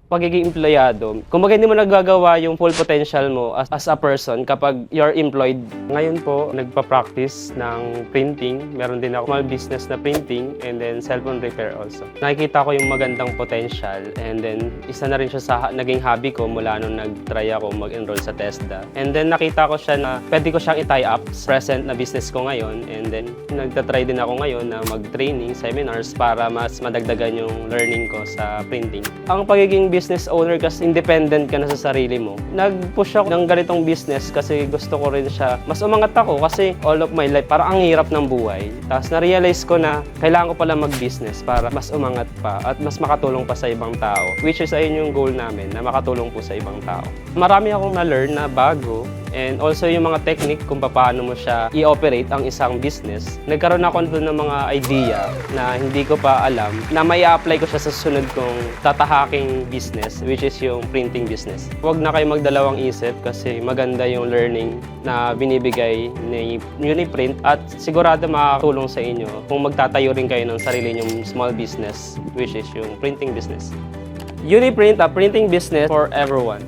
pagiging empleyado, kumbaga hindi mo nagagawa yung full potential mo as a person kapag you're employed. Ngayon po, nagpa-practice ng printing. Meron din ako small business na printing and then cellphone repair also. Nakikita ko yung magandang potential and then isa na rin siya sa naging hobby ko mula nung nag-try ako mag-enroll sa TESDA. And then nakita ko siya na pwede ko siyang i-tie up sa present na business ko ngayon and then nagtatry din ako ngayon na mag-training, seminars para mas madagdagan yung learning ko sa printing. Ang pagiging business owner kasi independent ka na sa sarili mo. Nag-push ako ng ganitong business kasi gusto ko rin siya. Mas umangat ako kasi all of my life parang ang hirap ng buhay. Tapos na-realize ko na kailangan ko pala mag-business para mas umangat pa at mas makatulong pa sa ibang tao. Which is ayun yung goal namin, na makatulong po sa ibang tao. Marami akong na-learn na bago. And also yung mga technique kung paano mo siya i-operate ang isang business. Nagkaroon ako doon ng mga idea na hindi ko pa alam na may apply ko siya sa susunod kong tatahaking business, which is yung printing business. Huwag na kayo magdalawang isip kasi maganda yung learning na binibigay ni Uniprint at sigurado makakatulong sa inyo kung magtatayo rin kayo ng sarili nyong small business, which is yung printing business. Uniprint, a printing business for everyone.